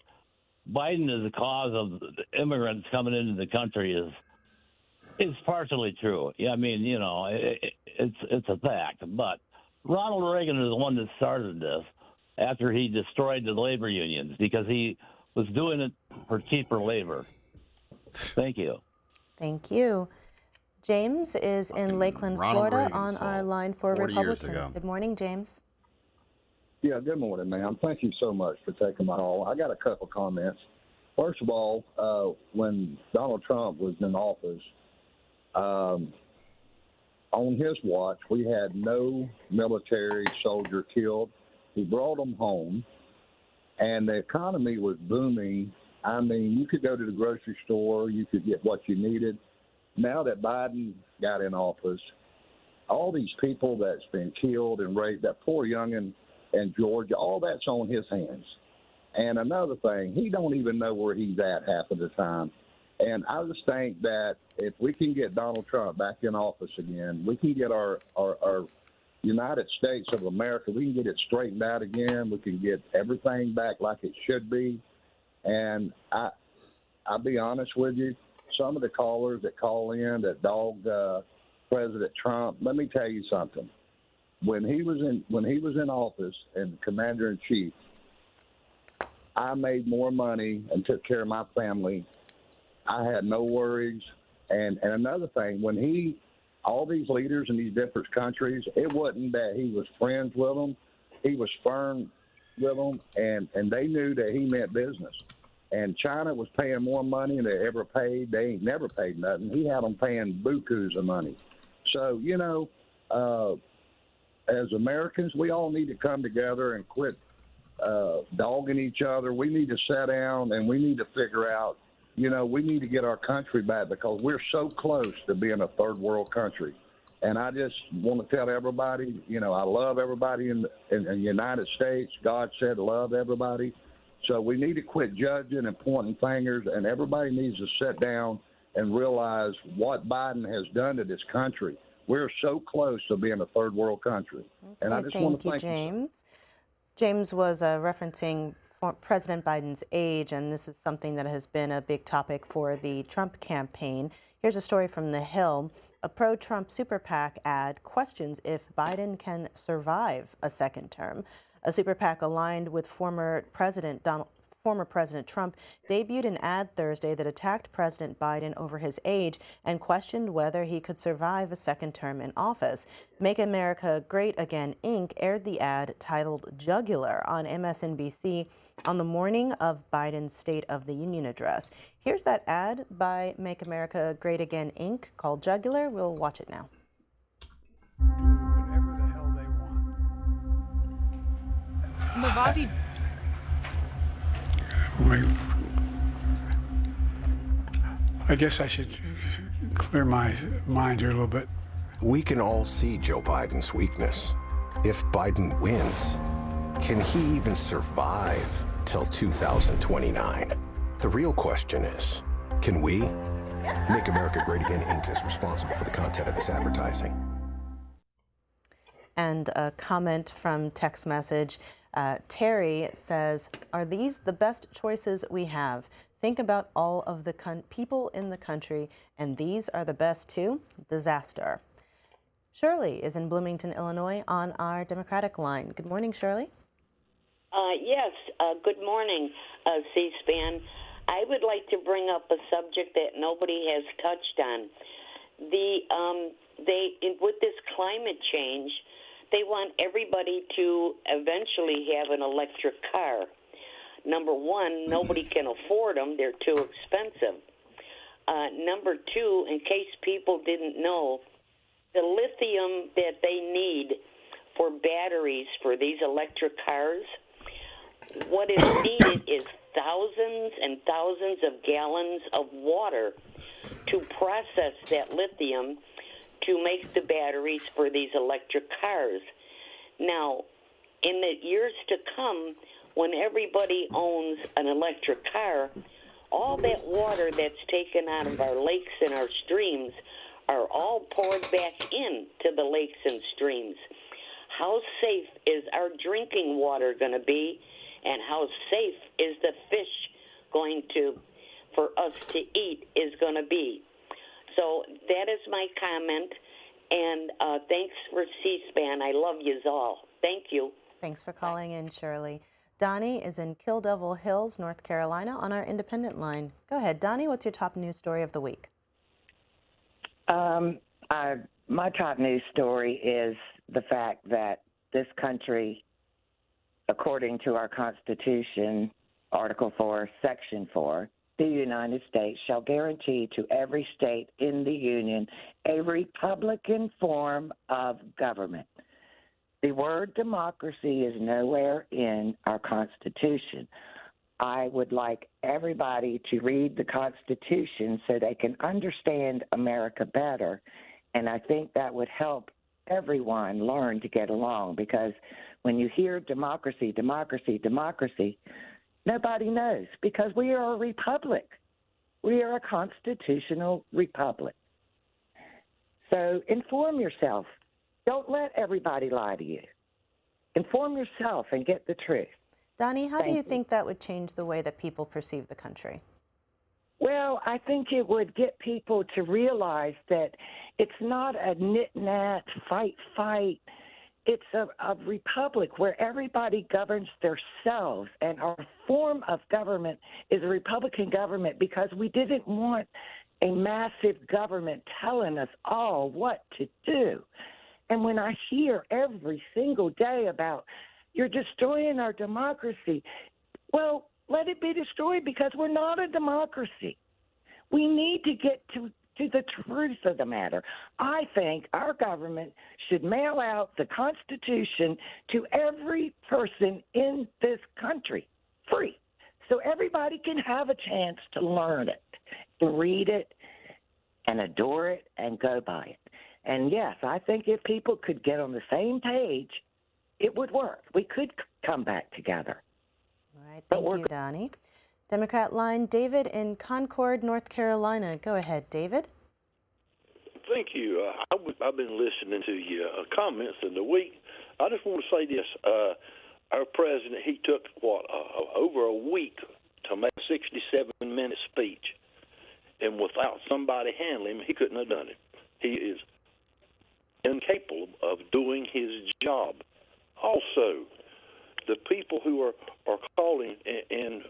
Biden is the cause of immigrants coming into the country is partially true. Yeah, I mean, you know, it's a fact. But Ronald Reagan is the one that started this after he destroyed the labor unions because he was doing it for cheaper labor. Thank you. Thank you. James is in Lakeland, Florida, on our line for Republicans. Good morning, James. Yeah, good morning, ma'am. Thank you so much for taking my call. I got a couple comments. First of all, when Donald Trump was in office, on his watch, we had no military soldier killed. He brought them home, and the economy was booming. I mean, you could go to the grocery store, you could get what you needed. Now that Biden got in office, all these people that's been killed and raped, that poor youngin' in Georgia, all that's on his hands. And another thing, he don't even know where he's at half of the time. And I just think that if we can get Donald Trump back in office again, we can get our United States of America, we can get it straightened out again. We can get everything back like it should be. And I'll be honest with you, some of the callers that call in that dog President Trump, let me tell you something. When he was in office and commander in chief, I made more money and took care of my family. I had no worries. And another thing, when all these leaders in these different countries, it wasn't that he was friends with them. He was firm with them, and they knew that he meant business. And China was paying more money than they ever paid. They ain't never paid nothing. He had them paying bukus of money. So, you know, as Americans, we all need to come together and quit dogging each other. We need to sit down and we need to figure out, you know, we need to get our country back because we're so close to being a third world country. And I just want to tell everybody, you know, I love everybody in the United States. God said love everybody. So we need to quit judging and pointing fingers, and everybody needs to sit down and realize what Biden has done to this country. We're so close to being a third world country. And I just want to thank you, James. James was referencing President Biden's age, and this is something that has been a big topic for the Trump campaign. Here's a story from The Hill. A pro-Trump super PAC ad questions if Biden can survive a second term. A super PAC aligned with former President Trump debuted an ad Thursday that attacked President Biden over his age and questioned whether he could survive a second term in office. Make America Great Again, Inc. aired the ad titled Jugular on MSNBC on the morning of Biden's State of the Union address. Here's that ad by Make America Great Again, Inc. called Jugular. We'll watch it now. Whatever the hell they want. Mavati. I guess I should clear my mind here a little bit. We can all see Joe Biden's weakness. If Biden wins, can he even survive till 2029? The real question is, can we? Make America Great Again, Inc. is responsible for the content of this advertising. And a comment from text message. Terry says, are these the best choices we have? Think about all of the people in the country, and these are the best too? Disaster. Shirley is in Bloomington, Illinois on our Democratic line. Good morning, Shirley. Yes, good morning, C-SPAN. I would like to bring up a subject that nobody has touched on. With this climate change, they want everybody to eventually have an electric car. Number one, nobody can afford them. They're too expensive. Number two, in case people didn't know, the lithium that they need for batteries for these electric cars, what is needed is thousands and thousands of gallons of water to process that lithium to make the batteries for these electric cars. Now, in the years to come, when everybody owns an electric car, all that water that's taken out of our lakes and our streams are all poured back into the lakes and streams. How safe is our drinking water going to be, and how safe is the fish going to, for us to eat, is going to be? So that is my comment, and thanks for C-SPAN. I love yous all. Thank you. Thanks for calling in, Shirley. Donnie is in Kill Devil Hills, North Carolina on our independent line. Go ahead, Donnie. What's your top news story of the week? My top news story is the fact that this country, according to our Constitution, Article 4, Section 4, the United States shall guarantee to every state in the Union a Republican form of government. The word democracy is nowhere in our Constitution. I would like everybody to read the Constitution so they can understand America better, and I think that would help everyone learn to get along, because when you hear democracy, democracy, democracy, nobody knows, because we are a republic. We are a constitutional republic. So inform yourself. Don't let everybody lie to you. Inform yourself and get the truth. Donnie, how do you think that would change the way that people perceive the country? Well, I think it would get people to realize that it's not a nit-nat, fight. It's a republic where everybody governs themselves, and our form of government is a Republican government because we didn't want a massive government telling us all what to do. And when I hear every single day about you're destroying our democracy, well, let it be destroyed, because we're not a democracy. We need to get to the truth of the matter. I think our government should mail out the Constitution to every person in this country, free, so everybody can have a chance to learn it, to read it, and adore it, and go by it. And yes, I think if people could get on the same page, it would work. We could come back together. All right, thank you, Donnie. Democrat line, David in Concord, North Carolina. Go ahead, David. Thank you. I've been listening to your comments in the week. I just want to say this. Our president, he took, over a week to make a 67-minute speech. And without somebody handling him, he couldn't have done it. He is incapable of doing his job. Also, the people who are calling and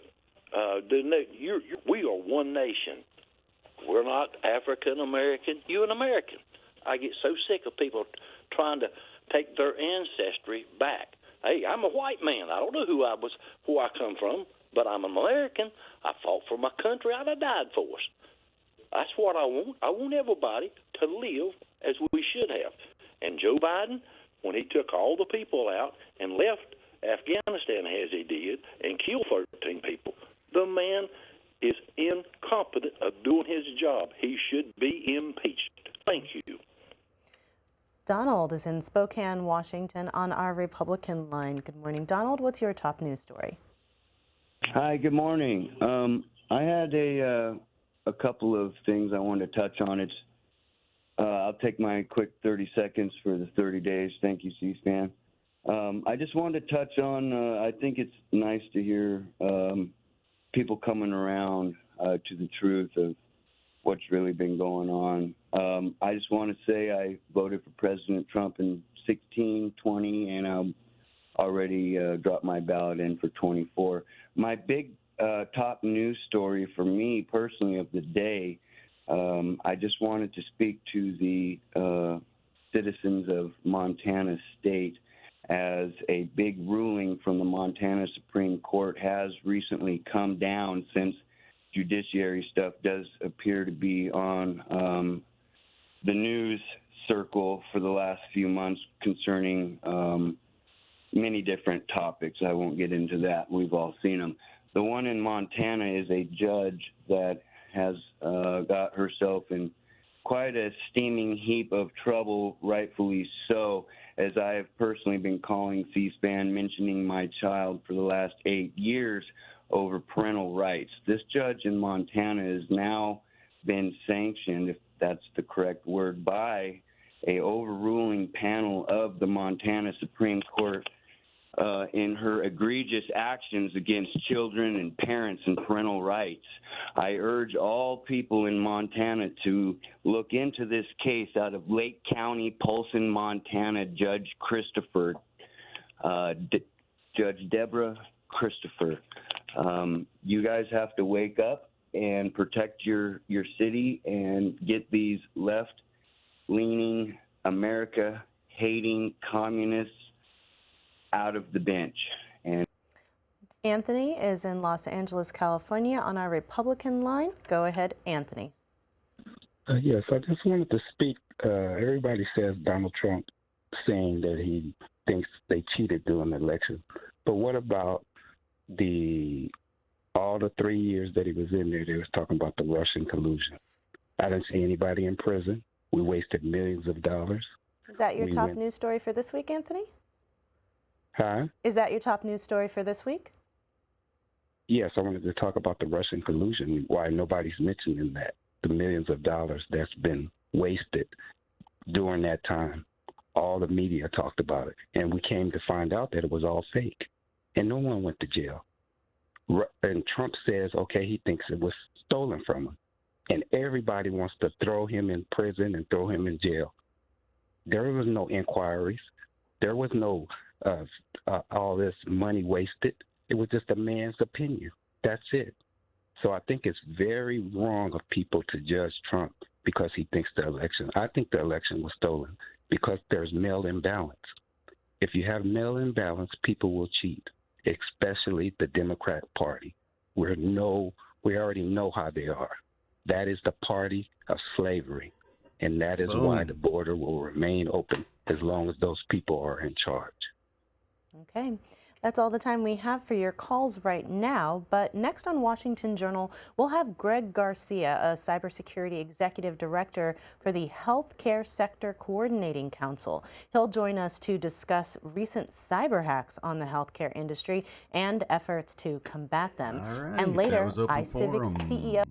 we are one nation. We're not African American. You're an American. I get so sick of people trying to take their ancestry back. Hey, I'm a white man. I don't know who I come from, but I'm an American. I fought for my country. I'd have died for us. That's what I want. I want everybody to live as we should have. And Joe Biden, when he took all the people out and left Afghanistan as he did and killed 13 people, the man is incompetent of doing his job. He should be impeached. Thank you. Donald is in Spokane, Washington on our Republican line. Good morning, Donald. What's your top news story? Hi, good morning. I had a a couple of things I wanted to touch on. I'll take my quick 30 seconds for the 30 days. Thank you, C-SPAN. I just wanted to touch on, I think it's nice to hear people coming around to the truth of what's really been going on. I just want to say I voted for President Trump in 16, 20, and I'll already dropped my ballot in for 24. My big top news story for me personally of the day, I just wanted to speak to the citizens of Montana State, as a big ruling from the Montana Supreme Court has recently come down, since judiciary stuff does appear to be on the news circle for the last few months concerning many different topics. I won't get into that. We've all seen them. The one in Montana is a judge that has got herself in quite a steaming heap of trouble, rightfully so, as I have personally been calling C-SPAN, mentioning my child for the last 8 years over parental rights. This judge in Montana has now been sanctioned, if that's the correct word, by a overruling panel of the Montana Supreme Court in her egregious actions against children and parents and parental rights. I urge all people in Montana to look into this case out of Lake County, Polson, Montana, Judge Christopher, Judge Deborah Christopher. You guys have to wake up and protect your city and get these left-leaning, America-hating communists out of the bench. And Anthony is in Los Angeles, California on our Republican line. Go ahead, Anthony. Yes, I just wanted to speak. Everybody says Donald Trump saying that he thinks they cheated during the election. But what about all the 3 years that he was in there, they was talking about the Russian collusion. I didn't see anybody in prison. We wasted millions of dollars. Is that your top news story for this week, Anthony? Huh? Is that your top news story for this week? Yes, I wanted to talk about the Russian collusion, why nobody's mentioning that, the millions of dollars that's been wasted during that time. All the media talked about it, and we came to find out that it was all fake, and no one went to jail. And Trump says, okay, he thinks it was stolen from him, and everybody wants to throw him in prison and throw him in jail. There was no inquiries. There was no all this money wasted. It was just a man's opinion. That's it. So I think it's very wrong of people to judge Trump because he thinks the election. I think the election was stolen because there's mail-in ballots. If you have mail-in ballots, people will cheat, especially the Democrat Party. We already know how they are. That is the party of slavery, and that is why the border will remain open as long as those people are in charge. Okay, that's all the time we have for your calls right now. But next on Washington Journal, we'll have Greg Garcia, a cybersecurity executive director for the Healthcare Sector Coordinating Council. He'll join us to discuss recent cyber hacks on the healthcare industry and efforts to combat them. All right, and later, that was open iCivic's forum. CEO